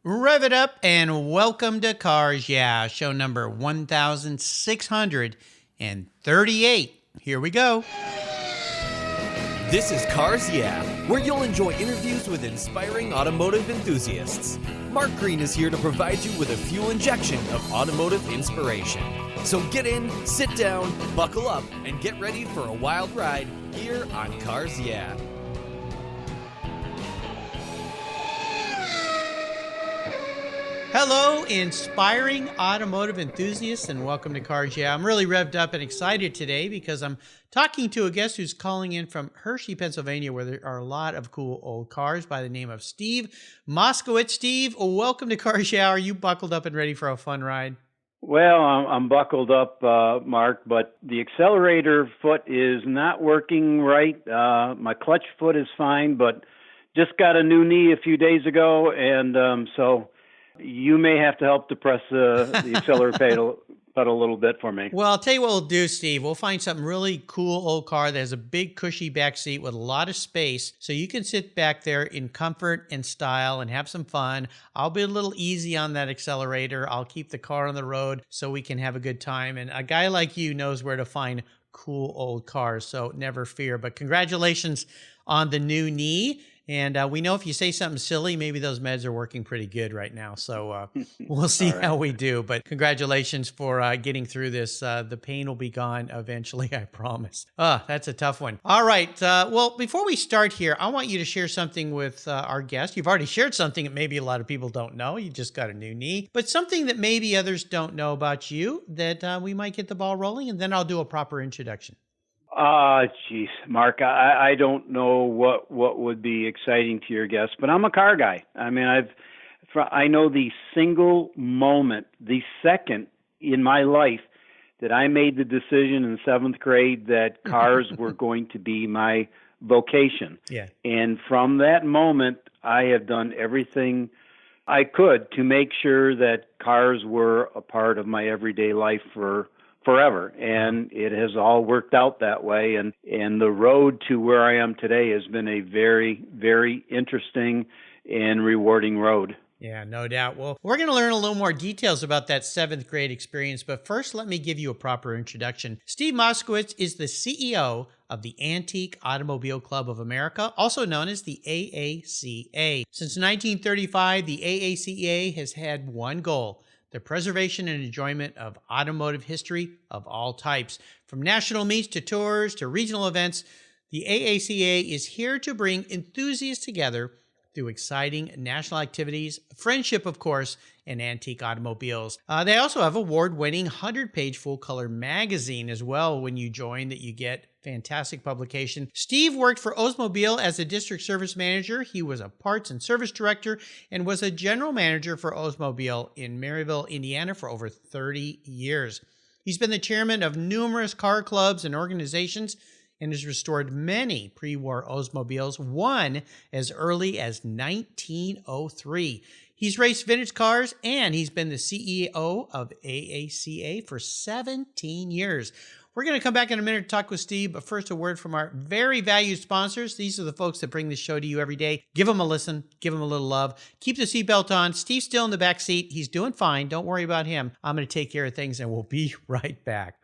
Rev it up and welcome to Cars Yeah, show number 1638. Here we go. This is Cars Yeah, where you'll enjoy interviews with inspiring automotive enthusiasts. Mark Green is here to provide you with a fuel injection of automotive inspiration. So get in, sit down, buckle up, and get ready for a wild ride here on Cars Yeah. Hello, inspiring automotive enthusiasts, and welcome to Cars Yeah. I'm really revved up and excited today because I'm talking to a guest who's calling in from Hershey, Pennsylvania, where there are a lot of cool old cars by the name of Steve Moskowitz. Steve, welcome to Cars Yeah. Are you buckled up and ready for a fun ride? Well, I'm buckled up, Mark, but the accelerator foot is not working right. My clutch foot is fine, but just got a new knee a few days ago, and so you may have to help to press the accelerator pedal a little bit for me. Well, I'll tell you what we'll do, Steve. We'll find something really cool old car that has a big cushy back seat with a lot of space so you can sit back there in comfort and style and have some fun. I'll be a little easy on that accelerator. I'll keep the car on the road so we can have a good time. And a guy like you knows where to find cool old cars, so never fear. But congratulations on the new knee. And we know if you say something silly, maybe those meds are working pretty good right now. So we'll see how we do. But congratulations for getting through this. The pain will be gone eventually, I promise. That's a tough one. All right. Well, before we start here, I want you to share something with our guest. You've already shared something that maybe a lot of people don't know. You just got a new knee. But something that maybe others don't know about you that we might get the ball rolling. And then I'll do a proper introduction. Geez, Mark, I don't know what would be exciting to your guests, but I'm a car guy. I mean, I know the single moment, the second in my life that I made the decision in seventh grade that cars were going to be my vocation. Yeah. And from that moment, I have done everything I could to make sure that cars were a part of my everyday life forever, and it has all worked out that way, and the road to where I am today has been a very, very interesting and rewarding road. Yeah, no doubt. Well, we're going to learn a little more details about that seventh grade experience, but first, let me give you a proper introduction. Steve Moskowitz is the CEO of the Antique Automobile Club of America, also known as the AACA. Since 1935, the AACA has had one goal: the preservation and enjoyment of automotive history of all types. From national meets to tours to regional events, the AACA is here to bring enthusiasts together through exciting national activities, friendship, of course, and antique automobiles. They also have award-winning 100-page full-color magazine as well when you join that you get. Fantastic publication. Steve worked for Oldsmobile as a district service manager. He was a parts and service director and was a general manager for Oldsmobile in Maryville, Indiana for over 30 years. He's been the chairman of numerous car clubs and organizations and has restored many pre-war Oldsmobiles, one as early as 1903. He's raced vintage cars, and he's been the CEO of AACA for 17 years. We're going to come back in a minute to talk with Steve, but first a word from our very valued sponsors. These are the folks that bring this show to you every day. Give them a listen. Give them a little love. Keep the seatbelt on. Steve's still in the back seat. He's doing fine. Don't worry about him. I'm going to take care of things, and we'll be right back.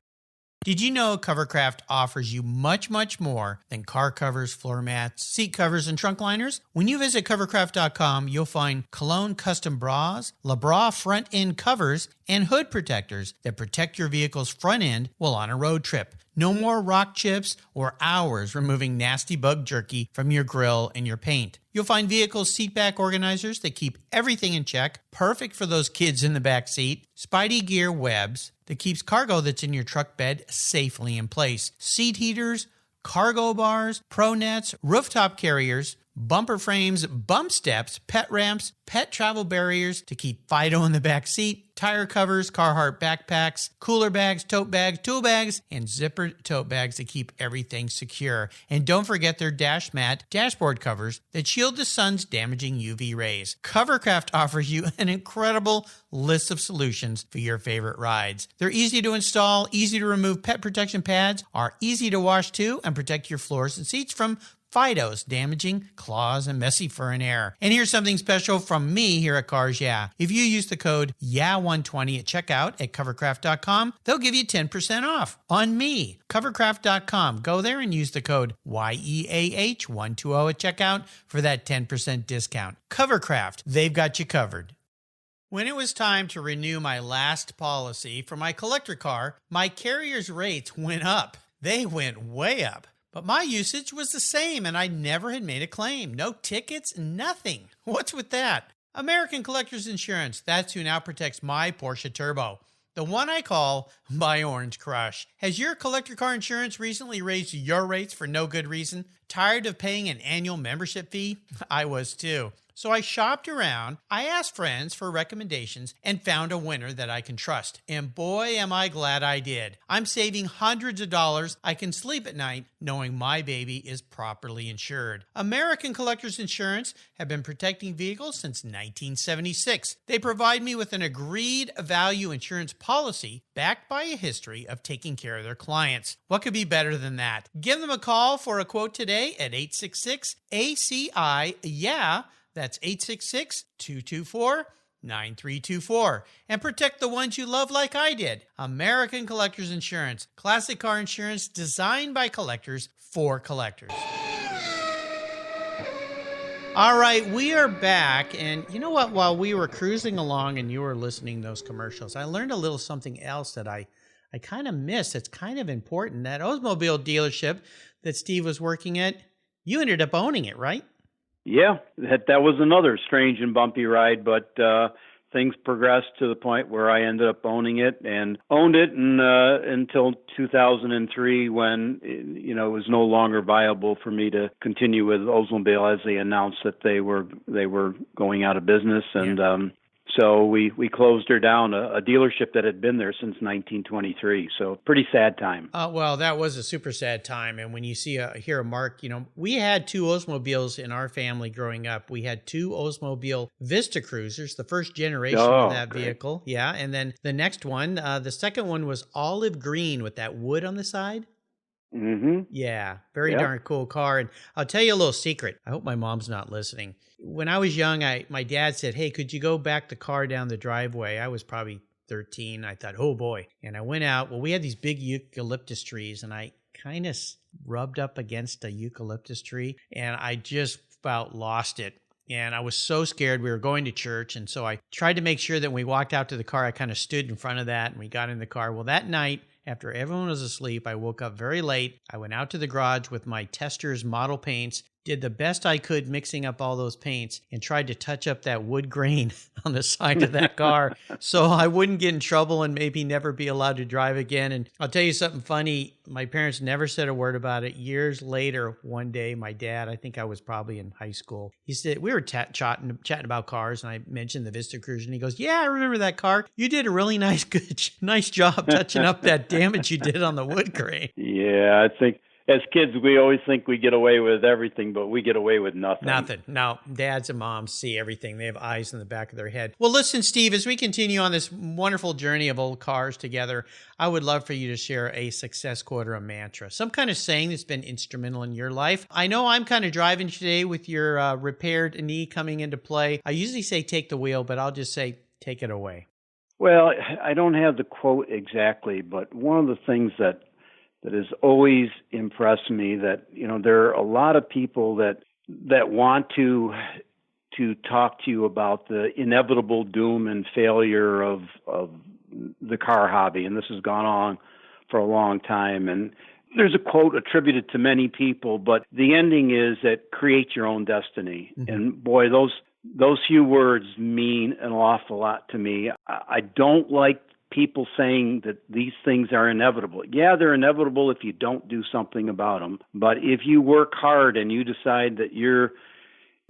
Did you know Covercraft offers you much, much more than car covers, floor mats, seat covers, and trunk liners? When you visit covercraft.com, you'll find Cologne custom bras, LeBras front end covers, and hood protectors that protect your vehicle's front end while on a road trip. No more rock chips or hours removing nasty bug jerky from your grill and your paint. You'll find vehicle seat back organizers that keep everything in check, perfect for those kids in the back seat. Spidey gear webs that keeps cargo that's in your truck bed safely in place. Seat heaters, cargo bars, pro nets, rooftop carriers, bumper frames, bump steps, pet ramps, pet travel barriers to keep Fido in the back seat, tire covers, Carhartt backpacks, cooler bags, tote bags, tool bags, and zippered tote bags to keep everything secure. And don't forget their dash mat dashboard covers that shield the sun's damaging UV rays. Covercraft offers you an incredible list of solutions for your favorite rides. They're easy to install, easy to remove pet protection pads, are easy to wash too, and protect your floors and seats from Fido's damaging claws and messy fur and hair. And here's something special from me here at Cars Yeah. If you use the code YEAH120 at checkout at covercraft.com, they'll give you 10% off on me. Covercraft.com. Go there and use the code YEAH120 at checkout for that 10% discount. Covercraft, they've got you covered. When it was time to renew my last policy for my collector car, my carrier's rates went up. They went way up. But my usage was the same, and I never had made a claim. No tickets, nothing. What's with that? American Collectors Insurance, that's who now protects my Porsche Turbo, the one I call my Orange Crush. Has your collector car insurance recently raised your rates for no good reason? Tired of paying an annual membership fee? I was too. So I shopped around, I asked friends for recommendations, and found a winner that I can trust. And boy, am I glad I did. I'm saving hundreds of dollars. I can sleep at night knowing my baby is properly insured. American Collectors Insurance have been protecting vehicles since 1976. They provide me with an agreed value insurance policy backed by a history of taking care of their clients. What could be better than that? Give them a call for a quote today at 866-ACI-YEAH. That's 866-224-9324. And protect the ones you love like I did. American Collectors Insurance. Classic car insurance designed by collectors for collectors. All right, we are back. And you know what? While we were cruising along and you were listening to those commercials, I learned a little something else that I kind of missed. It's kind of important. That Oldsmobile dealership that Steve was working at, you ended up owning it, right? Yeah, that was another strange and bumpy ride, but things progressed to the point where I ended up owning it and owned it until 2003 when it was no longer viable for me to continue with Oldsmobile as they announced that they were going out of business. And so we closed her down, a dealership that had been there since 1923. So pretty sad time. Well, that was a super sad time. And when you hear a Mark, we had two Oldsmobiles in our family growing up. We had two Oldsmobile Vista Cruisers, the first generation of that vehicle. Yeah. And then the next one, the second one was olive green with that wood on the side. Mm-hmm. Yeah, very darn cool car. And I'll tell you a little secret. I hope my mom's not listening. When I was young, my dad said, "Hey, could you go back the car down the driveway?" I was probably 13. I thought, oh boy. And I went out. Well, we had these big eucalyptus trees, and I kind of rubbed up against a eucalyptus tree, and I just about lost it. And I was so scared. We were going to church, and so I tried to make sure that when we walked out to the car, I kind of stood in front of that, and we got in the car. Well, that night, after everyone was asleep, I woke up very late. I went out to the garage with my Tester's model paints, did the best I could mixing up all those paints, and tried to touch up that wood grain on the side of that car so I wouldn't get in trouble and maybe never be allowed to drive again. And I'll tell you something funny. My parents never said a word about it. Years later, one day, my dad, I think I was probably in high school, he said, we were chatting about cars, and I mentioned the Vista Cruiser, and he goes, "Yeah, I remember that car. You did a really nice job touching up that damage you did on the wood grain." Yeah, I think as kids, we always think we get away with everything, but we get away with nothing. Nothing. No, dads and moms see everything. They have eyes in the back of their head. Well, listen, Steve, as we continue on this wonderful journey of old cars together, I would love for you to share a success quote or a mantra, some kind of saying that's been instrumental in your life. I know I'm kind of driving today with your repaired knee coming into play. I usually say take the wheel, but I'll just say take it away. Well, I don't have the quote exactly, but one of the things that has always impressed me that, there are a lot of people that want to talk to you about the inevitable doom and failure of the car hobby. And this has gone on for a long time. And there's a quote attributed to many people, but the ending is that create your own destiny. Mm-hmm. And boy, those few words mean an awful lot to me. I don't like people saying that these things are inevitable. Yeah, they're inevitable if you don't do something about them. But if you work hard and you decide that you're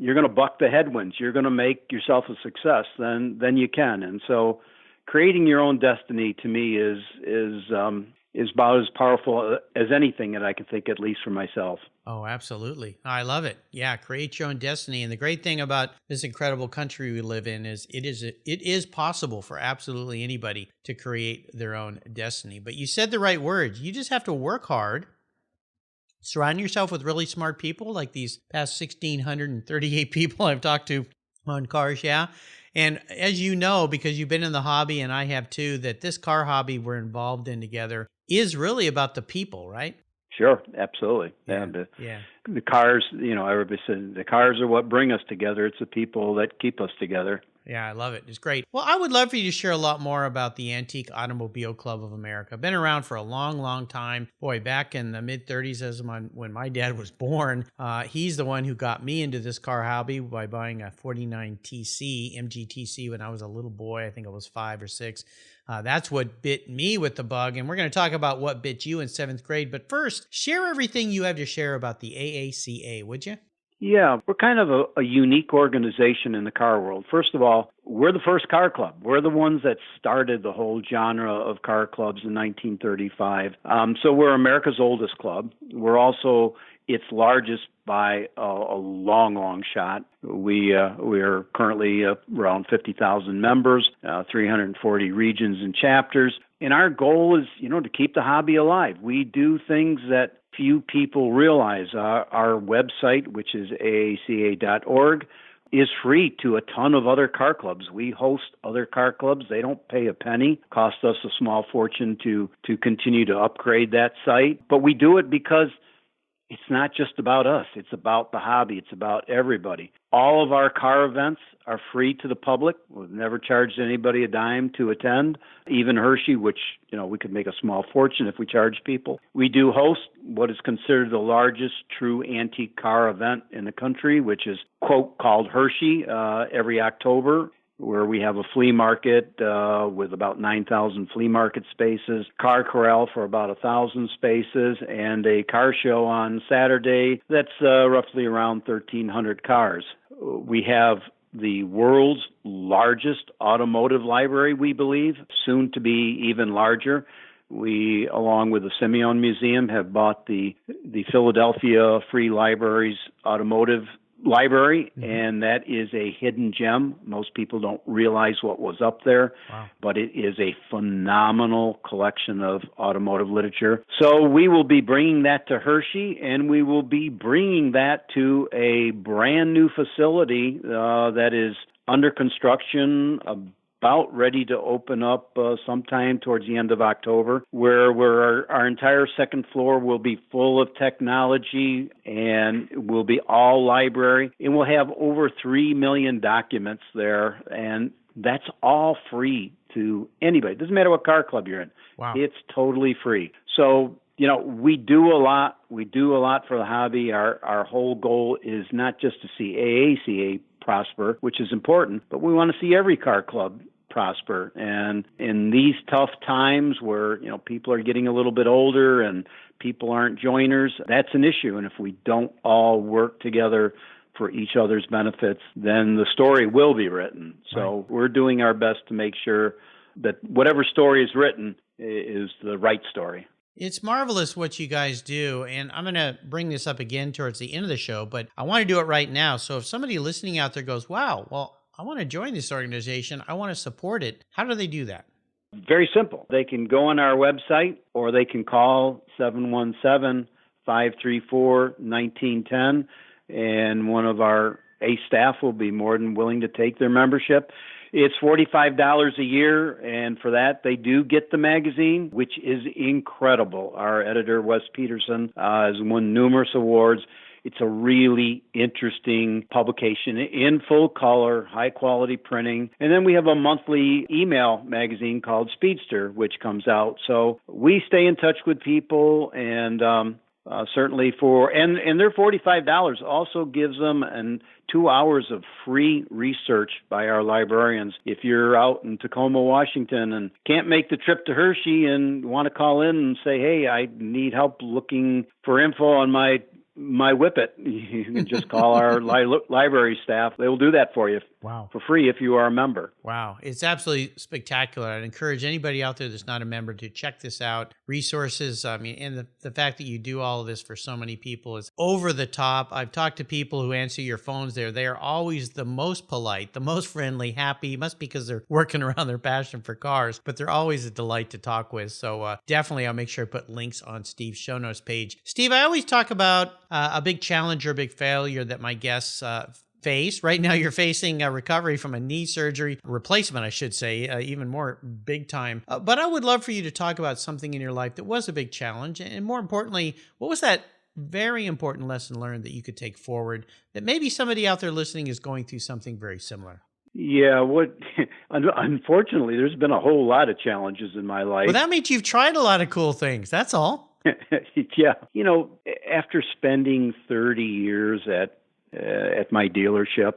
going to buck the headwinds, you're going to make yourself a success, then you can. And so creating your own destiny to me is about as powerful as anything that I can think, at least for myself. Oh, absolutely. I love it. Yeah, create your own destiny. And the great thing about this incredible country we live in is it is possible for absolutely anybody to create their own destiny. But you said the right words. You just have to work hard Surround yourself with really smart people like these past 1,638 people I've talked to on cars, yeah. And as you know, because you've been in the hobby and I have too, that this car hobby we're involved in together is really about the people, right? Sure, absolutely. Yeah. And Yeah. the cars, everybody says the cars are what bring us together. It's the people that keep us together. Yeah, I love it. It's great. Well, I would love for you to share a lot more about the Antique Automobile Club of America. Been around for a long, long time. Boy, back in the mid 30s, when my dad was born, he's the one who got me into this car hobby by buying a 49 TC, MGTC, when I was a little boy. I think I was 5 or 6. That's what bit me with the bug. And we're going to talk about what bit you in 7th grade. But first, share everything you have to share about the AACA, would you? Yeah, we're kind of a unique organization in the car world. First of all, we're the first car club. We're the ones that started the whole genre of car clubs in 1935. So we're America's oldest club. We're also its largest by a long, long shot. We are currently around 50,000 members, 340 regions and chapters. And our goal is, to keep the hobby alive. We do things that few people realize. Our website, which is aaca.org, is free to a ton of other car clubs. We host other car clubs. They don't pay a penny. Cost us a small fortune to continue to upgrade that site. But we do it because it's not just about us. It's about the hobby. It's about everybody. All of our car events are free to the public. We've never charged anybody a dime to attend. Even Hershey, which, we could make a small fortune if we charge people. We do host what is considered the largest true antique car event in the country, which is, quote, called Hershey, every October, where we have a flea market with about 9,000 flea market spaces, car corral for about 1,000 spaces, and a car show on Saturday that's roughly around 1,300 cars. We have the world's largest automotive library, we believe, soon to be even larger. We, along with the Simeon Museum, have bought the Philadelphia Free Library's automotive library, and that is a hidden gem. Most people don't realize what was up there, but it is a phenomenal collection of automotive literature. So we will be bringing that to Hershey, and we will be bringing that to a brand new facility that is under construction, about ready to open up sometime towards the end of October, where our entire second floor will be full of technology and will be all library. And we'll have over 3 million documents there, and that's all free to anybody. It doesn't matter what car club you're in. Wow. It's totally free. So, we do a lot. We do a lot for the hobby. Our whole goal is not just to see AACA prosper, which is important, but we want to see every car club prosper. And in these tough times where, people are getting a little bit older and people aren't joiners, that's an issue. And if we don't all work together for each other's benefits, then the story will be written. So we're doing our best to make sure that whatever story is written is the right story. It's marvelous what you guys do, and I'm going to bring this up again towards the end of the show, but I want to do it right now. So if somebody listening out there goes, wow, well, I want to join this organization, I want to support it, how do they do that? Very simple. They can go on our website, or they can call 717-534-1910, and one of our ACE staff will be more than willing to take their membership. It's $45 a year, and for that, they do get the magazine, which is incredible. Our editor, Wes Peterson, has won numerous awards. It's a really interesting publication in full color, high-quality printing. And then we have a monthly email magazine called Speedster, which comes out. So we stay in touch with people, and certainly and their $45 also gives them 2 hours of free research by our librarians. If you're out in Tacoma, Washington and can't make the trip to Hershey and want to call in and say, hey, I need help looking for info on my my whippet. You can just call our library staff. They will do that for you for free if you are a member. Wow. It's absolutely spectacular. I'd encourage anybody out there that's not a member to check this out. Resources, I mean, and the fact that you do all of this for so many people is over the top. I've talked to people who answer your phones there. They are always the most polite, the most friendly, happy. It must be because they're working around their passion for cars, but they're always a delight to talk with. So definitely I'll make sure to put links on Steve's show notes page. Steve, I always talk about a big challenge or a big failure that my guests face. Right now, you're facing a recovery from a knee surgery, replacement, I should say, even more big time. But I would love for you to talk about something in your life that was a big challenge. And more importantly, what was that very important lesson learned that you could take forward that maybe somebody out there listening is going through something very similar? Yeah, unfortunately, there's been a whole lot of challenges in my life. Well, that means you've tried a lot of cool things. That's all. Yeah. After spending 30 years at my dealership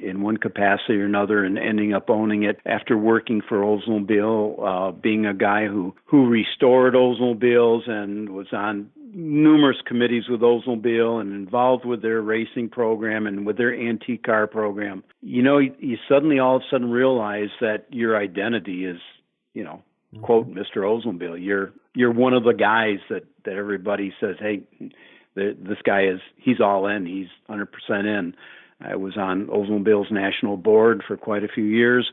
in one capacity or another and ending up owning it, after working for Oldsmobile, being a guy who restored Oldsmobiles and was on numerous committees with Oldsmobile and involved with their racing program and with their antique car program, you suddenly all of a sudden realize that your identity is, quote, Mr. Oldsmobile. You're one of the guys that everybody says, hey, this guy he's all in. He's 100% in. I was on Oldsmobile's national board for quite a few years.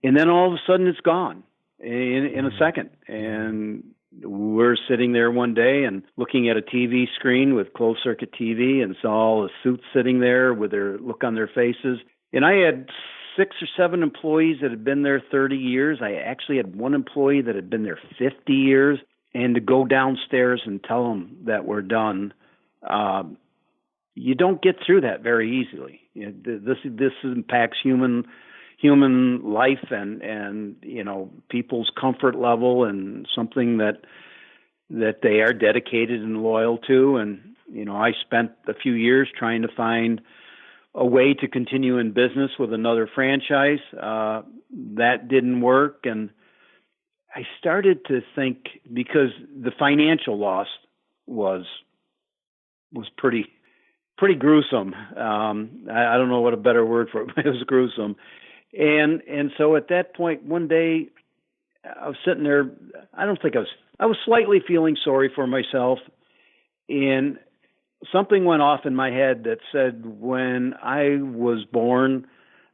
And then all of a sudden it's gone in a second. And we're sitting there one day and looking at a TV screen with closed circuit TV and saw all the suits sitting there with their look on their faces. And I had 6 or 7 employees that had been there 30 years. I actually had one employee that had been there 50 years. And to go downstairs and tell them that we're done, you don't get through that very easly. This impacts human life and people's comfort level and something that they are dedicated and loyal to. And I spent a few years trying to find a way to continue in business with another franchise. That didn't work, and I started to think, because the financial loss was pretty gruesome. I don't know what a better word for it, but it was gruesome. And so at that point, one day, I was sitting there. I was slightly feeling sorry for myself, and something went off in my head that said, when I was born,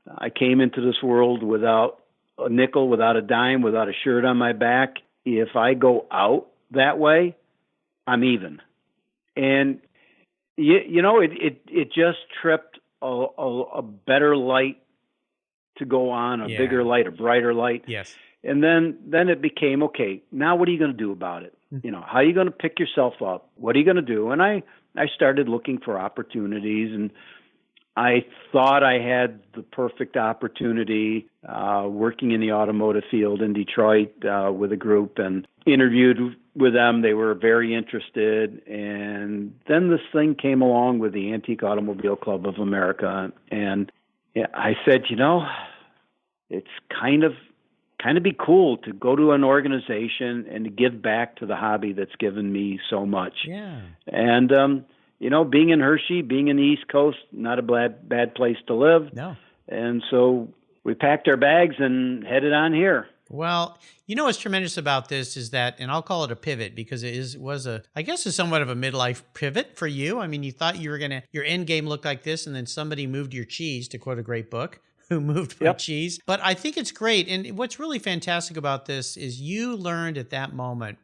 I came into this world without a nickel, without a dime, without a shirt on my back. If I go out that way, I'm even. And it just tripped a better light to go on, a bigger light, a brighter light. Yes. And then it became, okay, now what are you going to do about it? How are you going to pick yourself up? What are you going to do? And I started looking for opportunities, and I thought I had the perfect opportunity working in the automotive field in Detroit with a group, and interviewed with them. They were very interested. And then this thing came along with the Antique Automobile Club of America. And I said, it's kind of be cool to go to an organization and to give back to the hobby that's given me so much. Yeah. And, being in Hershey, being in the East Coast, not a bad place to live. No. And so we packed our bags and headed on here. Well, what's tremendous about this is that, and I'll call it a pivot because was somewhat of a midlife pivot for you. I mean, you thought your end game looked like this, and then somebody moved your cheese, to quote a great book, who moved my cheese. But I think it's great. And what's really fantastic about this is you learned at that moment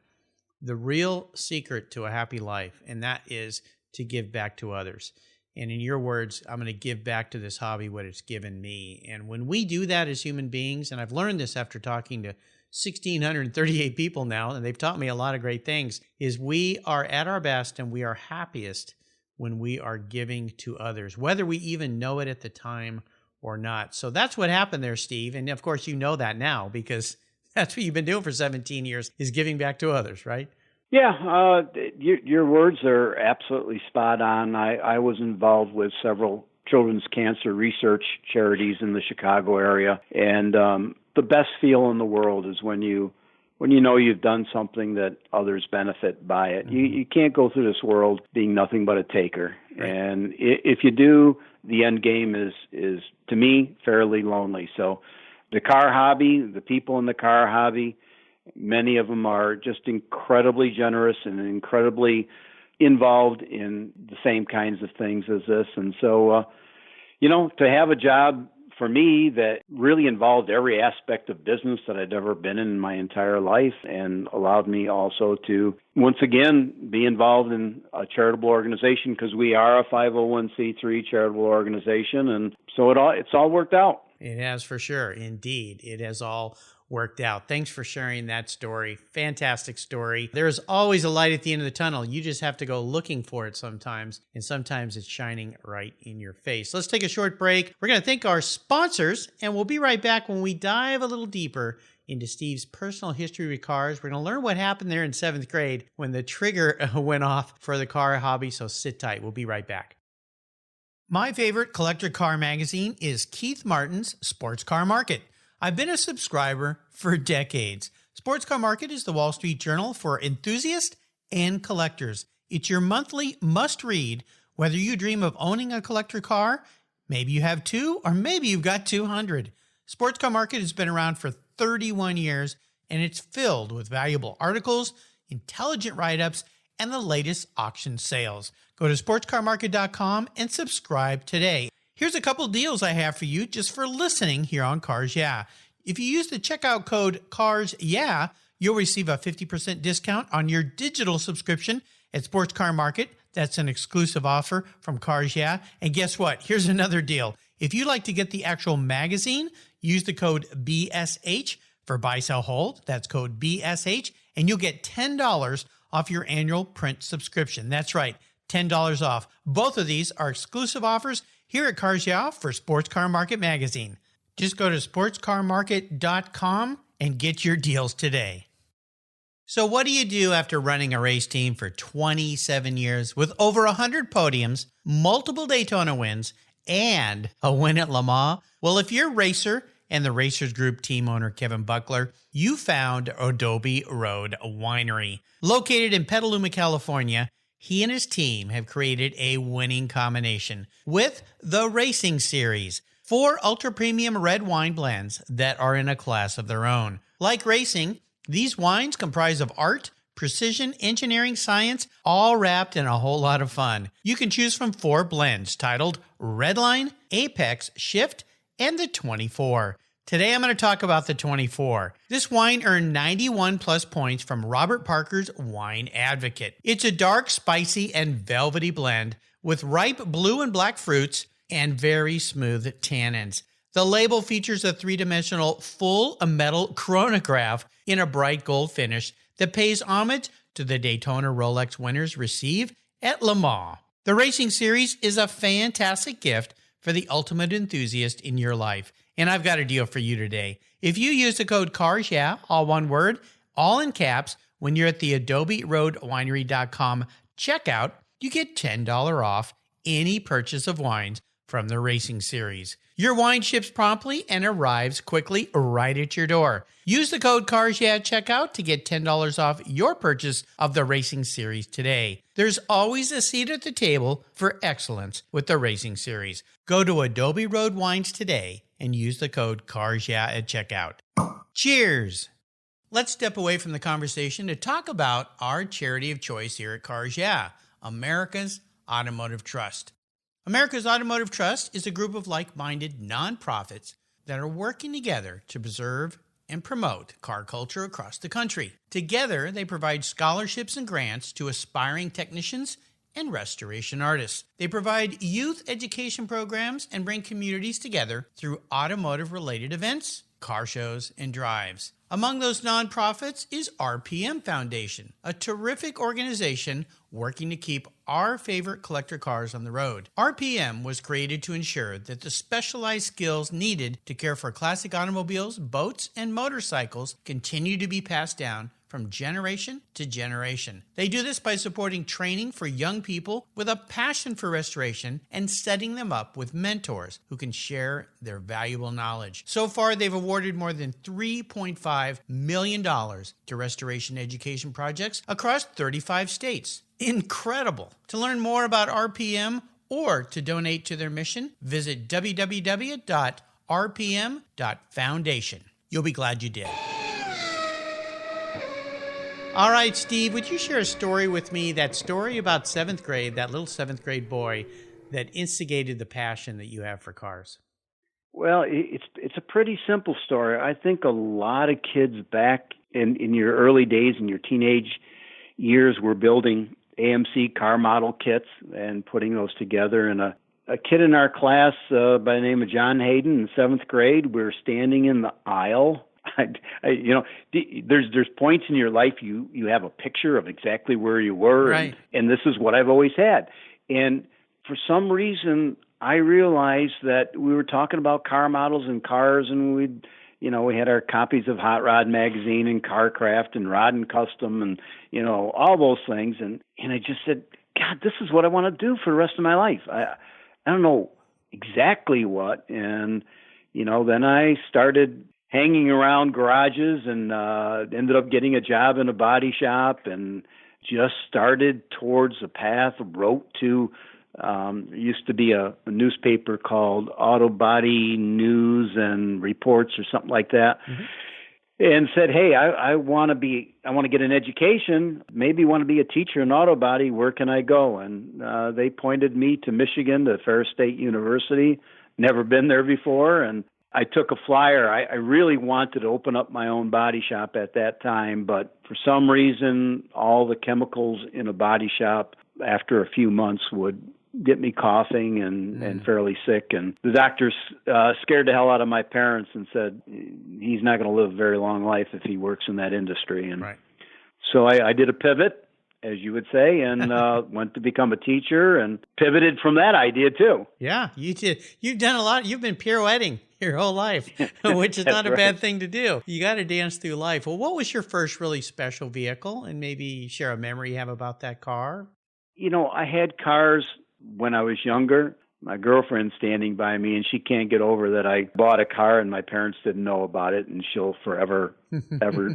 the real secret to a happy life, and that is to give back to others. And in your words, I'm going to give back to this hobby what it's given me. And when we do that as human beings, and I've learned this after talking to 1,638 people now, and they've taught me a lot of great things, is we are at our best and we are happiest when we are giving to others, whether we even know it at the time or not. So that's what happened there, Steve. And of course, you know that now because that's what you've been doing for 17 years, is giving back to others, right? Yeah, your words are absolutely spot on. I was involved with several children's cancer research charities in the Chicago area, and the best feel in the world is when you when you know you've done something that others benefit by it. You can't go through this world being nothing but a taker. Right. And if you do, the end game is to me, fairly lonely. So the car hobby, the people in the car hobby, many of them are just incredibly generous and incredibly involved in the same kinds of things as this. And so, to have a job for me that really involved every aspect of business that I'd ever been in my entire life, and allowed me also to, once again, be involved in a charitable organization, because we are a 501c3 charitable organization. And so it's all worked out. It has, for sure. Indeed, it has all worked out. Thanks for sharing that story. Fantastic story. There's always a light at the end of the tunnel. You just have to go looking for it sometimes, and sometimes it's shining right in your face. Let's take a short break. We're going to thank our sponsors, and we'll be right back when we dive a little deeper into Steve's personal history with cars. We're going to learn what happened there in 7th grade when the trigger went off for the car hobby, so sit tight. We'll be right back. My favorite collector car magazine is Keith Martin's Sports Car Market. I've been a subscriber for decades. Sports Car Market is the Wall Street Journal for enthusiasts and collectors. It's your monthly must-read, whether you dream of owning a collector car, maybe you have 2, or maybe you've got 200. Sports Car Market has been around for 31 years, and it's filled with valuable articles, intelligent write-ups, and the latest auction sales. Go to sportscarmarket.com and subscribe today. Here's a couple deals I have for you just for listening here on Cars Yeah. If you use the checkout code Cars Yeah, you'll receive a 50% discount on your digital subscription at Sports Car Market. That's an exclusive offer from Cars Yeah. And guess what? Here's another deal. If you'd like to get the actual magazine, use the code BSH for buy, sell, hold. That's code BSH, and you'll get $10 off your annual print subscription. That's right, $10 off. Both of these are exclusive offers here at Cars Yeah for Sports Car Market Magazine. Just go to sportscarmarket.com and get your deals today. So what do you do after running a race team for 27 years with over 100 podiums, multiple Daytona wins, and a win at Le Mans? Well, if you're a racer and the Racers Group team owner Kevin Buckler, you found Adobe Road Winery. Located in Petaluma, California, he and his team have created a winning combination with the Racing Series, 4 ultra-premium red wine blends that are in a class of their own. Like racing, these wines comprise of art, precision, engineering, science, all wrapped in a whole lot of fun. You can choose from 4 blends titled Redline, Apex, Shift, and the 24. Today I'm going to talk about the 24. This wine earned 91 plus points from Robert Parker's Wine Advocate. It's a dark, spicy, and velvety blend with ripe blue and black fruits and very smooth tannins. The label features a 3-dimensional full metal chronograph in a bright gold finish that pays homage to the Daytona Rolex winners received at Le Mans. The Racing Series is a fantastic gift for the ultimate enthusiast in your life. And I've got a deal for you today. If you use the code Cars Yeah, all one word, all in caps, when you're at the AdobeRoadWinery.com checkout, you get $10 off any purchase of wines from the Racing Series. Your wine ships promptly and arrives quickly right at your door. Use the code Cars Yeah at checkout to get $10 off your purchase of the Racing Series today. There's always a seat at the table for excellence with the Racing Series. Go to Adobe Road Wines today and use the code Cars Yeah at checkout. Cheers! Let's step away from the conversation to talk about our charity of choice here at Cars Yeah, America's Automotive Trust. America's Automotive Trust is a group of like-minded nonprofits that are working together to preserve and promote car culture across the country. Together, they provide scholarships and grants to aspiring technicians and restoration artists. They provide youth education programs and bring communities together through automotive-related events, car shows, and drives. Among those nonprofits is RPM Foundation, a terrific organization working to keep our favorite collector cars on the road. RPM was created to ensure that the specialized skills needed to care for classic automobiles, boats, and motorcycles continue to be passed down from generation to generation. They do this by supporting training for young people with a passion for restoration and setting them up with mentors who can share their valuable knowledge. So far, they've awarded more than $3.5 million to restoration education projects across 35 states. Incredible! To learn more about RPM or to donate to their mission, visit www.rpm.foundation. You'll be glad you did. All right, Steve, would you share a story with me, that story about seventh grade, that little seventh grade boy that instigated the passion that you have for cars? Well, it's a pretty simple story. I think a lot of kids back in your early days, in your teenage years, were building AMC car model kits and putting those together. And a kid in our class by the name of John Hayden in seventh grade, we were standing in the aisle. There's points in your life you have a picture of exactly where you were, right. and this is what I've always had. And for some reason, I realized that we were talking about car models and cars, and we had our copies of Hot Rod Magazine and Carcraft and Rod and Custom and, all those things. And I just said, God, this is what I want to do for the rest of my life. I don't know exactly what. And, then I started hanging around garages and ended up getting a job in a body shop and just started towards a path, wrote to, there used to be a newspaper called Auto Body News and Reports or something like that, and said, hey, I want to get an education, maybe want to be a teacher in auto body. Where can I go? And they pointed me to Michigan, to Ferris State University. Never been there before. And I took a flyer. I really wanted to open up my own body shop at that time, but for some reason, all the chemicals in a body shop after a few months would get me coughing and fairly sick. And the doctors scared the hell out of my parents and said, he's not going to live a very long life if he works in that industry. And so I did a pivot, as you would say, and went to become a teacher and pivoted from that idea too. Yeah, you did. You've done a lot. You've been pirouetting your whole life, which is not a bad thing to do. You got to dance through life. Well, what was your first really special vehicle? And maybe share a memory you have about that car. I had cars when I was younger. My girlfriend's standing by me, and she can't get over that I bought a car and my parents didn't know about it, and she'll forever ever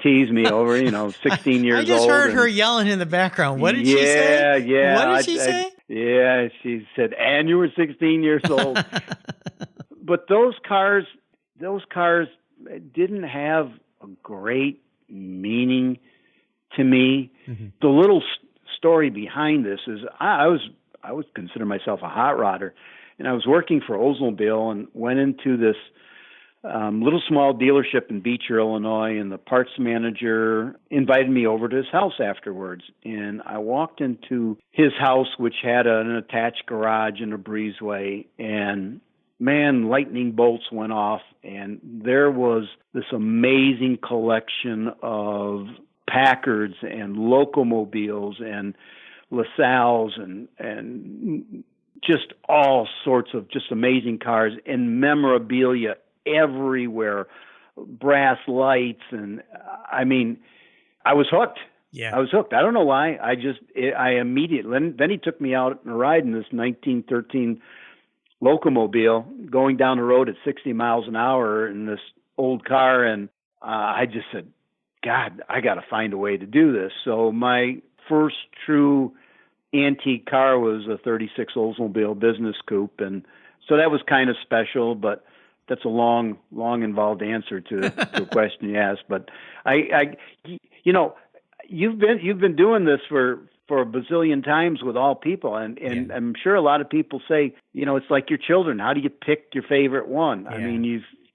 tease me over, 16 years old. I just heard her yelling in the background. What did she say? Yeah. What did she say? She said, and you were 16 years old. But those cars didn't have a great meaning to me. The little story behind this is I would consider myself a hot rodder, and I was working for Oldsmobile and went into this little small dealership in Beecher, Illinois, and the parts manager invited me over to his house afterwards. And I walked into his house, which had an attached garage and a breezeway, and man, lightning bolts went off, and there was this amazing collection of Packards and Locomobiles and LaSalle's and just all sorts of just amazing cars and memorabilia everywhere, brass lights. And I was hooked. Yeah. I was hooked. I don't know why. I immediately, then he took me out on a ride in this 1913 Locomobile going down the road at 60 miles an hour in this old car. And I just said, God, I got to find a way to do this. So my first true antique car was a 36 Oldsmobile business coupe. And so that was kind of special, but that's a long, involved answer to a question you asked. But you've been doing this for a bazillion times with all people. And yeah. I'm sure a lot of people say, it's like your children. How do you pick your favorite one? Yeah. I mean,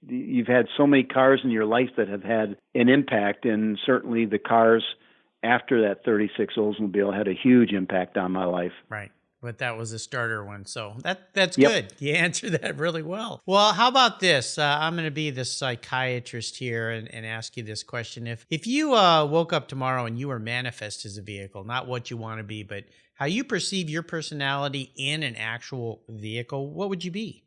you've had so many cars in your life that have had an impact, and certainly the cars after that 36 Oldsmobile had a huge impact on my life. Right. But that was a starter one. So that's good. You answered that really well. Well, how about this? I'm going to be the psychiatrist here and ask you this question. If you woke up tomorrow and you were manifest as a vehicle, not what you want to be, but how you perceive your personality in an actual vehicle, what would you be?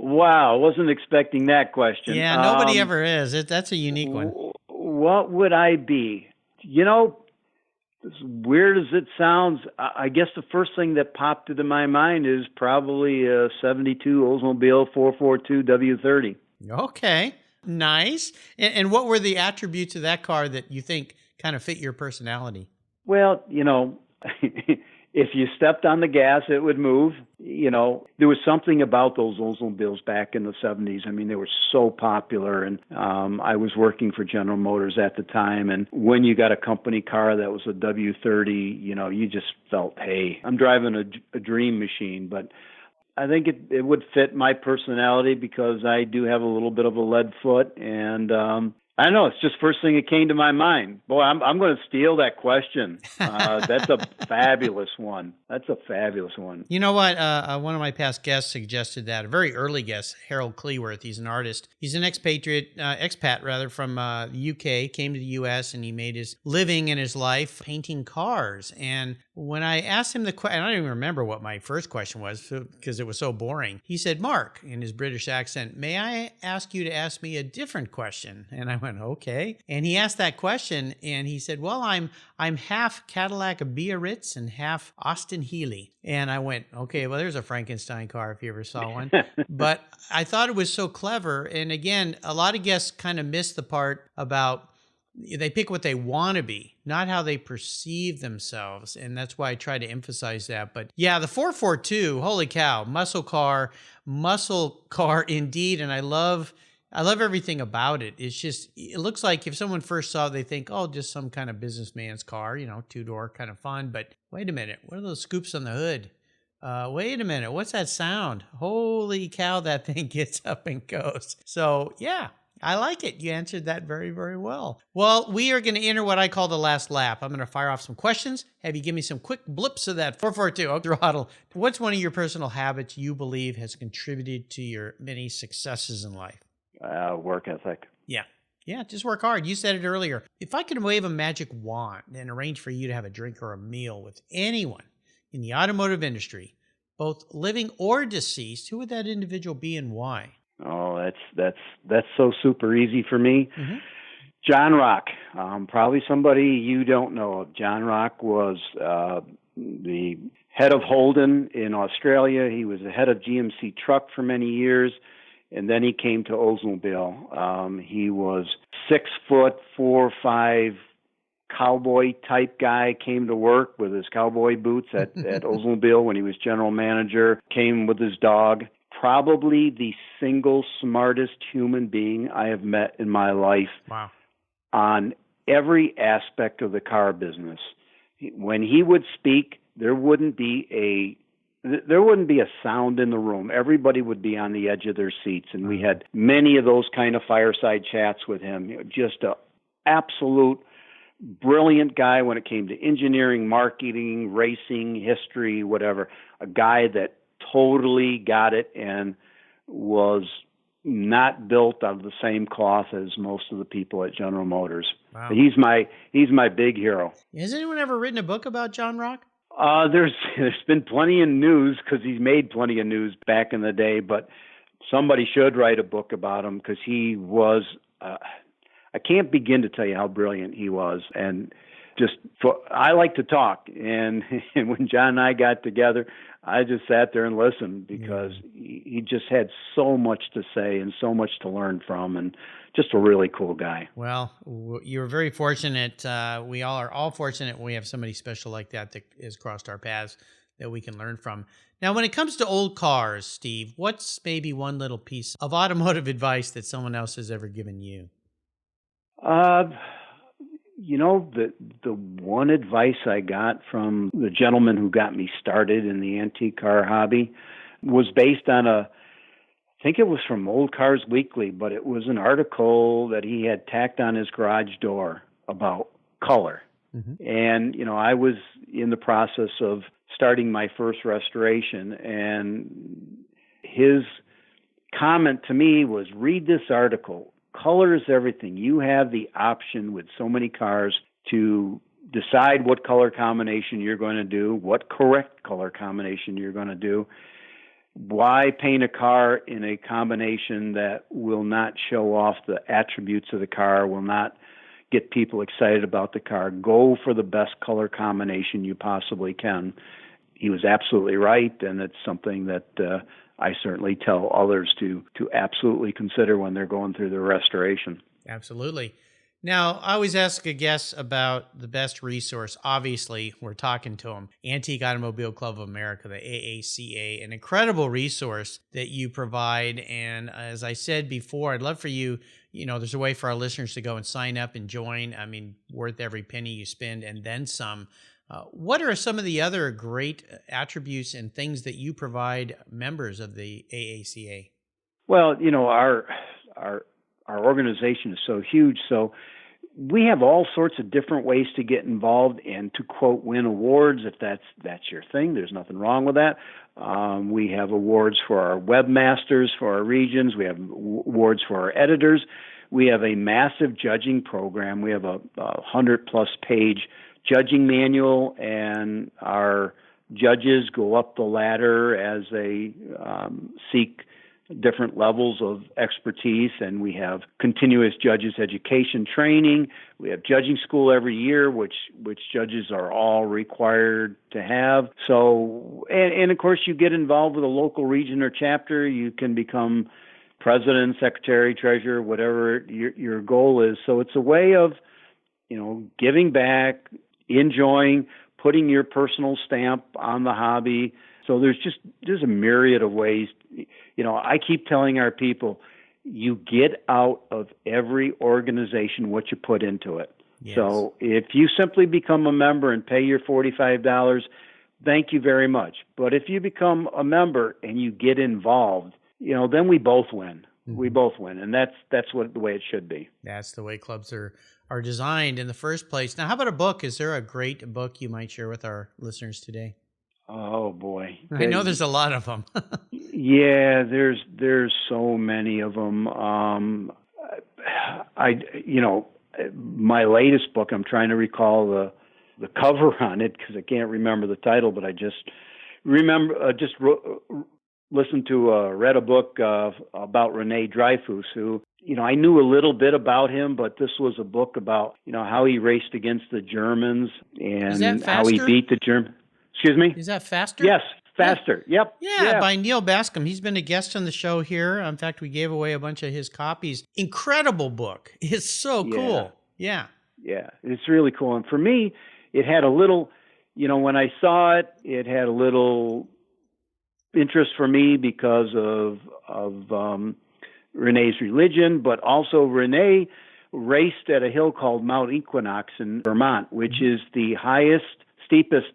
Wow, wasn't expecting that question. Yeah, nobody ever is. That's a unique one. What would I be? You know, as weird as it sounds, I guess the first thing that popped into my mind is probably a 72 Oldsmobile 442 W30. Okay, nice. And what were the attributes of that car that you think kind of fit your personality? Well, if you stepped on the gas, it would move. There was something about those Oldsmobiles back in the 70s. I mean, they were so popular, and I was working for General Motors at the time. And when you got a company car that was a W30, you just felt, hey, I'm driving a dream machine. But I think it would fit my personality because I do have a little bit of a lead foot, and I don't know. It's just first thing that came to my mind. Boy, I'm going to steal that question. That's a fabulous one. That's a fabulous one. You know what? One of my past guests suggested that. A very early guest, Harold Cleworth. He's an artist. He's an expat rather, from the UK, came to the US, and he made his living and his life painting cars. And when I asked him the question, I don't even remember what my first question was because it was so boring. He said, Mark, in his British accent, may I ask you to ask me a different question? And I went, okay. And he asked that question, and he said, well, I'm half Cadillac Biarritz and half Austin Healey. And I went, okay, well, there's a Frankenstein car if you ever saw one. But I thought it was so clever. And again, a lot of guests kind of miss the part about they pick what they want to be, not how they perceive themselves. And that's why I try to emphasize that. But yeah, the 442, holy cow, muscle car indeed. And I love everything about it. It's just, it looks like if someone first saw it, they think, oh, just some kind of businessman's car, two-door, kind of fun. But wait a minute, what are those scoops on the hood? Wait a minute, what's that sound? Holy cow, that thing gets up and goes. So yeah, I like it. You answered that very, very well. Well, we are going to enter what I call the last lap. I'm going to fire off some questions. Have you give me some quick blips of that 442 throttle. What's one of your personal habits you believe has contributed to your many successes in life? Work ethic. Yeah, just work hard. You said it earlier. If I could wave a magic wand and arrange for you to have a drink or a meal with anyone in the automotive industry, both living or deceased, who would that individual be and why? Oh, that's so super easy for me. Mm-hmm. John Rock, probably somebody you don't know of. John Rock was the head of Holden in Australia. He was the head of GMC Truck for many years, and then he came to Oldsmobile. He was 6'4", 5" cowboy type guy. Came to work with his cowboy boots at Oldsmobile when he was general manager. Came with his dog. Probably the single smartest human being I have met in my life. Wow. On every aspect of the car business. When he would speak, there wouldn't be a sound in the room. Everybody would be on the edge of their seats, and we had many of those kind of fireside chats with him. Just a absolute brilliant guy when it came to engineering, marketing, racing, history, whatever. A guy that totally got it and was not built out of the same cloth as most of the people at General Motors. Wow. He's my big hero. Has anyone ever written a book about John Rock? There's been plenty of news because he's made plenty of news back in the day, but somebody should write a book about him because he was, I can't begin to tell you how brilliant he was. And I like to talk. And when John and I got together, I just sat there and listened because he just had so much to say and so much to learn from, and just a really cool guy. Well, you're very fortunate. We all are all fortunate when we have somebody special like that has crossed our paths that we can learn from. Now, when it comes to old cars, Steve, what's maybe one little piece of automotive advice that someone else has ever given you? The one advice I got from the gentleman who got me started in the antique car hobby was based on I think it was from Old Cars Weekly, but it was an article that he had tacked on his garage door about color. Mm-hmm. And, I was in the process of starting my first restoration, and his comment to me was, read this article. Color is everything. You have the option with so many cars to decide what color combination you're going to do, what correct color combination you're going to do. Why paint a car in a combination that will not show off the attributes of the car, will not get people excited about the car? Go for the best color combination you possibly can. He was absolutely right, and it's something that I certainly tell others to absolutely consider when they're going through their restoration. Absolutely. Now, I always ask a guest about the best resource. Obviously, we're talking to them. Antique Automobile Club of America, the AACA, an incredible resource that you provide. And as I said before, I'd love for you, there's a way for our listeners to go and sign up and join. I mean, worth every penny you spend and then some. What are some of the other great attributes and things that you provide members of the AACA? Well, our organization is so huge, so we have all sorts of different ways to get involved and to, quote, win awards. If that's your thing, there's nothing wrong with that. We have awards for our webmasters for our regions. We have awards for our editors. We have a massive judging program. We have a 100-plus page judging manual, and our judges go up the ladder as they seek different levels of expertise, and we have continuous judges education training. We have judging school every year, which judges are all required to have. So, and of course, you get involved with a local region or chapter. You can become president, secretary, treasurer, whatever your goal is. So it's a way of, giving back, enjoying, putting your personal stamp on the hobby. So there's a myriad of ways. I keep telling our people, you get out of every organization what you put into it. Yes. So if you simply become a member and pay your $45, thank you very much. But if you become a member and you get involved, then we both win. Mm-hmm. We both win, and that's the way it should be. That's the way clubs are designed in the first place. Now, how about a book? Is there a great book you might share with our listeners today? Oh boy, I know there's a lot of them. Yeah, there's so many of them. My latest book, I'm trying to recall the cover on it because I can't remember the title, but I just remember read a book about Rene Dreyfus, who I knew a little bit about him, but this was a book about how he raced against the Germans and how he beat the Germans. Excuse me? Is that Faster? Yes, Faster. Yeah. Yep. Yeah, by Neil Bascom. He's been a guest on the show here. In fact, we gave away a bunch of his copies. Incredible book. It's so cool. Yeah. Yeah, it's really cool. And for me, it had a little, when I saw it, it had a little interest for me because of Rene's religion, but also Rene raced at a hill called Mount Equinox in Vermont, which is the highest, steepest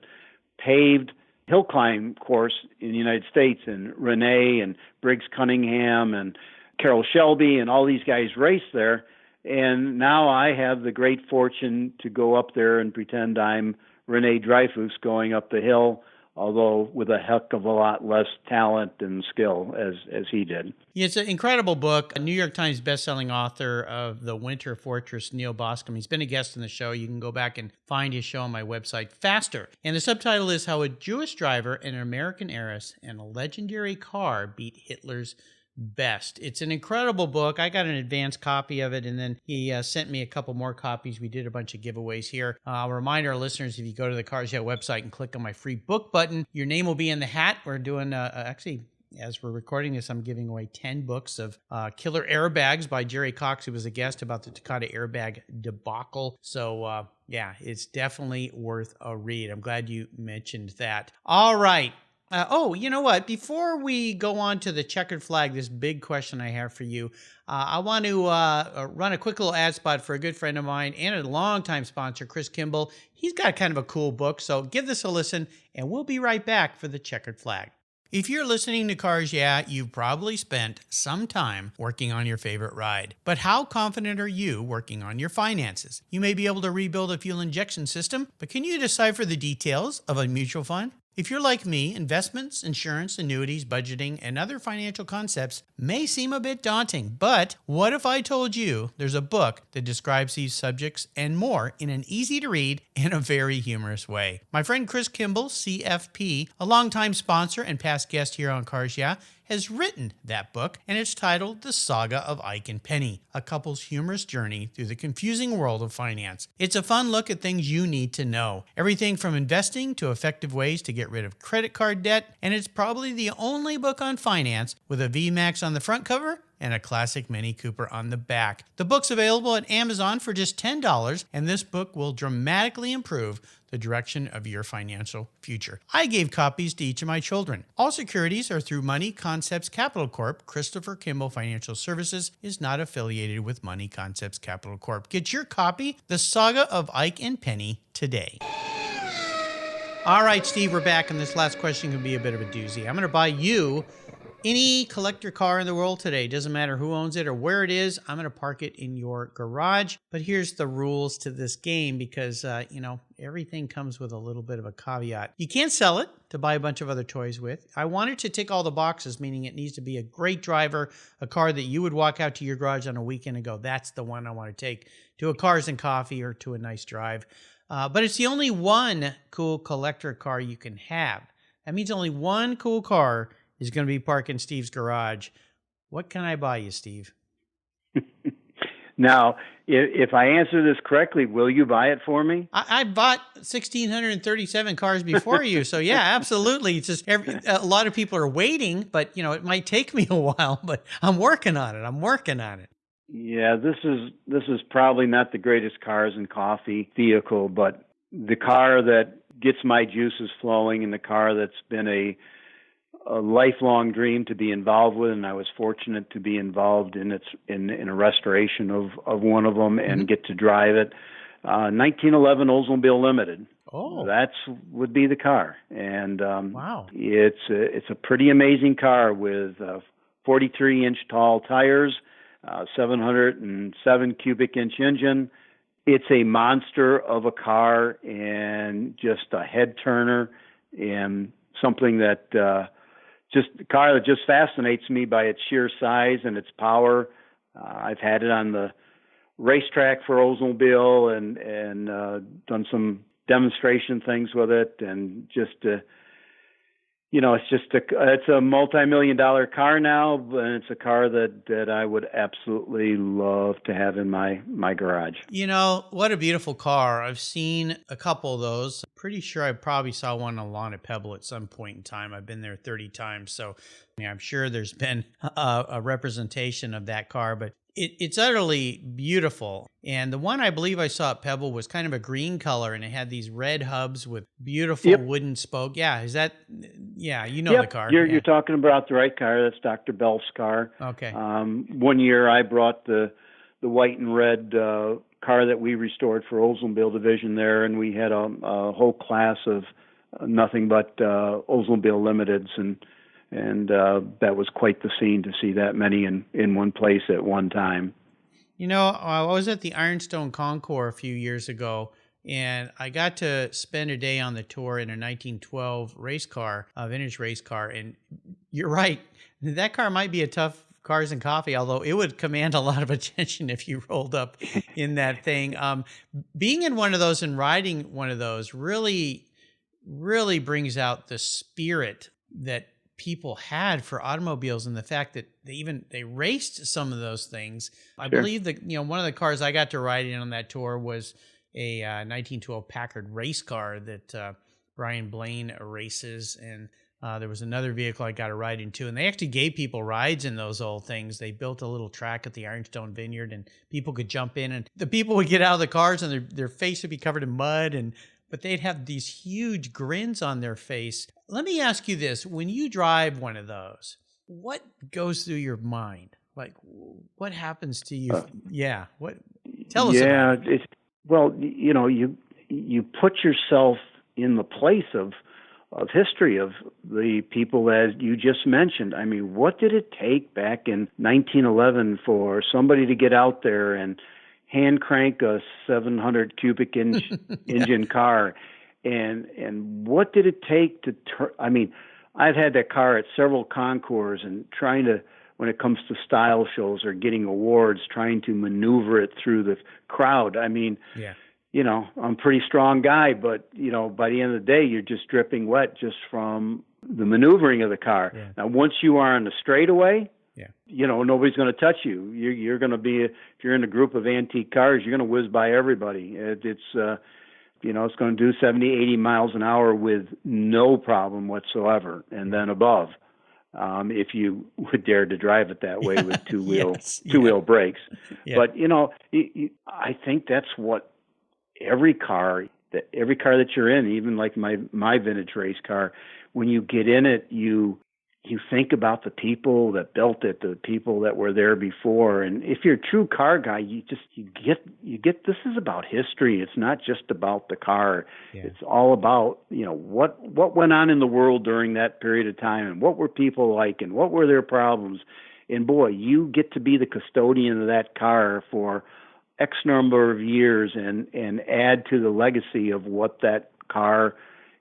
paved hill climb course in the United States. And Rene and Briggs Cunningham and Carroll Shelby and all these guys raced there. And now I have the great fortune to go up there and pretend I'm Rene Dreyfus going up the hill, although with a heck of a lot less talent and skill as he did. Yeah, it's an incredible book. A New York Times bestselling author of The Winter Fortress, Neil Bascom. He's been a guest on the show. You can go back and find his show on my website, Faster. And the subtitle is How a Jewish Driver, an American Heiress, and a Legendary Car Beat Hitler's Best. It's an incredible book. I got an advanced copy of it, and then he sent me a couple more copies. We did a bunch of giveaways here. I'll remind our listeners, if you go to the Cars Yeah website and click on my free book button, your name will be in the hat. We're doing, actually, as we're recording this, I'm giving away 10 books of Killer Airbags by Jerry Cox, who was a guest about the Takata airbag debacle. So, it's definitely worth a read. I'm glad you mentioned that. All right. You know what? Before we go on to the checkered flag, this big question I have for you, I want to run a quick little ad spot for a good friend of mine and a longtime sponsor, Chris Kimball. He's got kind of a cool book, so give this a listen, and we'll be right back for the checkered flag. If you're listening to Cars Yeah, you've probably spent some time working on your favorite ride. But how confident are you working on your finances? You may be able to rebuild a fuel injection system, but can you decipher the details of a mutual fund? If you're like me, investments, insurance, annuities, budgeting, and other financial concepts may seem a bit daunting, but what if I told you there's a book that describes these subjects and more in an easy-to-read and a very humorous way? My friend Chris Kimball, CFP, a longtime sponsor and past guest here on Cars Yeah, has written that book, and it's titled The Saga of Ike and Penny, a couple's humorous journey through the confusing world of finance. It's a fun look at things you need to know. Everything from investing to effective ways to get rid of credit card debt, and it's probably the only book on finance with a VMAX on the front cover and a classic Mini Cooper on the back. The book's available at Amazon for just $10, and this book will dramatically improve the direction of your financial future. I gave copies to each of my children. All securities are through Money Concepts Capital Corp. Christopher Kimball Financial Services is not affiliated with Money Concepts Capital Corp. Get your copy, The Saga of Ike and Penny, today. All right, Steve, we're back, and this last question can be a bit of a doozy. I'm going to buy you any collector car in the world today. Doesn't matter who owns it or where it is. I'm going to park it in your garage. But here's the rules to this game because, everything comes with a little bit of a caveat. You can't sell it to buy a bunch of other toys with. I want it to tick all the boxes, meaning it needs to be a great driver, a car that you would walk out to your garage on a weekend and go, that's the one I want to take to a Cars and Coffee or to a nice drive. But it's the only one cool collector car you can have. That means only one cool car is going to be parked in Steve's garage. What can I buy you, Steve? Now, if I answer this correctly, will you buy it for me? I bought 1,637 cars before you, so yeah, absolutely. It's just a lot of people are waiting, but it might take me a while, but I'm working on it. Yeah, this is probably not the greatest Cars and Coffee vehicle, but the car that gets my juices flowing and the car that's been a lifelong dream to be involved with, and I was fortunate to be involved in a restoration of one of them and get to drive it. 1911 Oldsmobile Limited. Oh, would be the car, and wow, it's a pretty amazing car with 43-inch tall tires, 707 cubic inch engine. It's a monster of a car and just a head turner and something that. Just a car that just fascinates me by its sheer size and its power. I've had it on the racetrack for Oldsmobile and done some demonstration things with it, and just it's a multi-million-dollar car now, and it's a car that I would absolutely love to have in my garage. What a beautiful car. I've seen a couple of those. Pretty sure I probably saw one on lawn at Pebble at some point in time. I've been there 30 times, so I'm sure there's been a representation of that car, but it's utterly beautiful. And the one I believe I saw at Pebble was kind of a green color, and it had these red hubs with beautiful wooden spoke. Yeah, is that? Yeah, the car. You're talking about the right car. That's Dr. Bell's car. Okay. One year I brought the white and red car that we restored for Oldsmobile division there, and we had a whole class of nothing but Oldsmobile Limiteds, and that was quite the scene to see that many in one place at one time. I was at the Ironstone Concours a few years ago, and I got to spend a day on the tour in a 1912 race car, a vintage race car. And you're right, that car might be a tough Cars and Coffee, although it would command a lot of attention if you rolled up in that thing. Being in one of those and riding one of those really, really brings out the spirit that people had for automobiles, and the fact that they raced some of those things. I believe that one of the cars I got to ride in on that tour was a 1912 Packard race car that Brian Blaine races, and there was another vehicle I got to ride in too, and they actually gave people rides in those old things. They built a little track at the Ironstone Vineyard, and people could jump in, and the people would get out of the cars, and their face would be covered in mud, but they'd have these huge grins on their face. Let me ask you this. When you drive one of those, what goes through your mind? Like, what happens to you? Tell us about it. You put yourself in the place of history of the people that you just mentioned. I mean, what did it take back in 1911 for somebody to get out there and hand crank a 700 cubic inch engine car and what did it take to turn? I mean, I've had that car at several concours, and trying to, when it comes to style shows or getting awards, trying to maneuver it through the crowd. I mean, Yeah. I'm a pretty strong guy, but, by the end of the day, you're just dripping wet just from the maneuvering of the car. Yeah. Now, once you are on the straightaway, Yeah. nobody's going to touch you. You're going to be, if you're in a group of antique cars, you're going to whiz by everybody. It's going to do 70, 80 miles an hour with no problem whatsoever, and then above. If you would dare to drive it that way with two-wheel brakes. Yeah. But, I think that's what every car that you're in, even like my vintage race car, when you get in it, you think about the people that built it, the people that were there before. And if you're a true car guy, you get this is about history. It's not just about the car. Yeah. It's all about, what went on in the world during that period of time, and what were people like, and what were their problems. And boy, you get to be the custodian of that car for X number of years and add to the legacy of what that car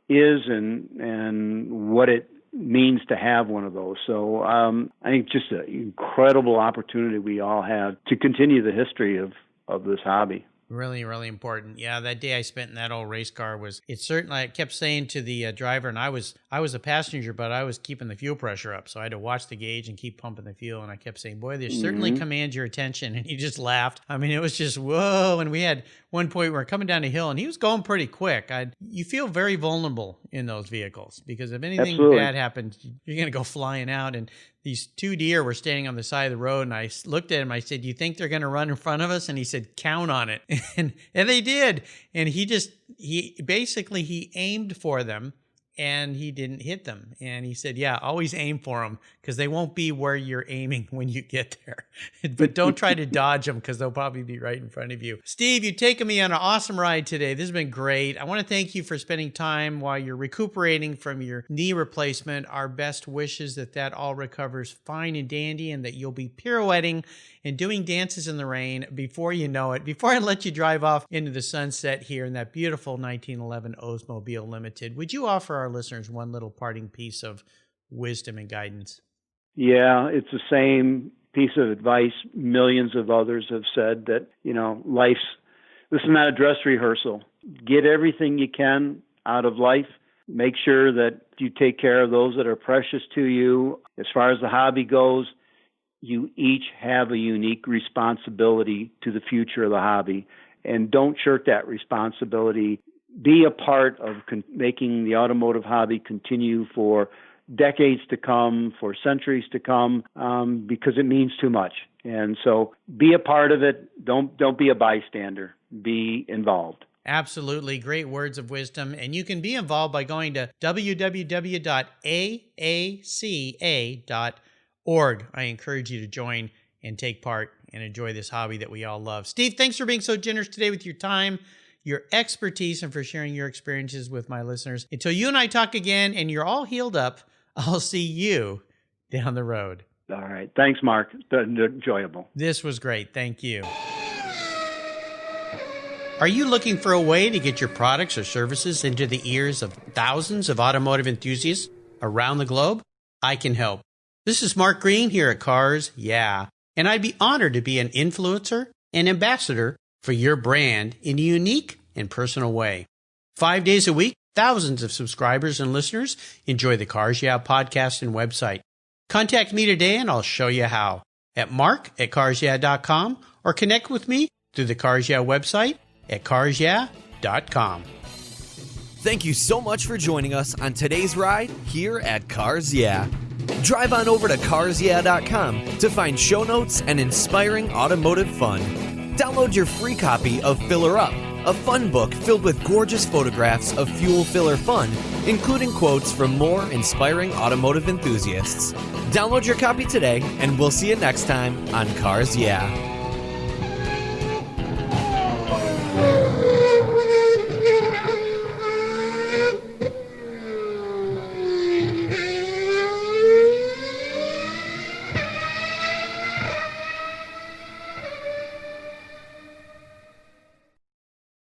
is and what it means to have one of those. So I think just an incredible opportunity we all have to continue the history of this hobby. Really, really important. Yeah, that day I spent in that old race car I kept saying to the driver, and I was a passenger, but I was keeping the fuel pressure up. So I had to watch the gauge and keep pumping the fuel. And I kept saying, boy, this certainly commands your attention. And he just laughed. I mean, it was just, whoa. And we had one point we were coming down a hill and he was going pretty quick. You feel very vulnerable in those vehicles because if anything Absolutely. bad happens, you're going to go flying out. And these two deer were standing on the side of the road, and I looked at him. I said, "Do you think they're going to run in front of us?" And he said, "Count on it." And they did. And he basically aimed for them, and he didn't hit them. And he said, "Yeah, always aim for them because they won't be where you're aiming when you get there. But don't try to dodge them because they'll probably be right in front of you." Steve, you've taken me on an awesome ride today. This has been great. I want to thank you for spending time while you're recuperating from your knee replacement. Our best wishes that all recovers fine and dandy, and that you'll be pirouetting and doing dances in the rain before you know it. Before I let you drive off into the sunset here in that beautiful 1911 Oldsmobile Limited, would you offer our listeners one little parting piece of wisdom and guidance? Yeah, it's the same piece of advice millions of others have said, that, this is not a dress rehearsal. Get everything you can out of life. Make sure that you take care of those that are precious to you. As far as the hobby goes, you each have a unique responsibility to the future of the hobby, and don't shirk that responsibility. Be a part of making the automotive hobby continue for decades to come, for centuries to come, because it means too much. And so be a part of it. Don't be a bystander. Be involved. Absolutely. Great words of wisdom. And you can be involved by going to www.aaca.org. I encourage you to join and take part and enjoy this hobby that we all love. Steve, thanks for being so generous today with your time, your expertise, and for sharing your experiences with my listeners. Until you and I talk again and you're all healed up, I'll see you down the road. All right. Thanks, Mark. It's been enjoyable. This was great. Thank you. Are you looking for a way to get your products or services into the ears of thousands of automotive enthusiasts around the globe? I can help. This is Mark Green here at Cars Yeah, and I'd be honored to be an influencer and ambassador for your brand in a unique and personal way. 5 days a week, thousands of subscribers and listeners enjoy the Cars Yeah podcast and website. Contact me today and I'll show you how at mark@carsyeah.com or connect with me through the Cars Yeah website at carsyeah.com. Thank you so much for joining us on today's ride here at Cars Yeah. Drive on over to carsyeah.com to find show notes and inspiring automotive fun. Download your free copy of Filler Up, a fun book filled with gorgeous photographs of fuel filler fun, including quotes from more inspiring automotive enthusiasts. Download your copy today, and we'll see you next time on Cars Yeah.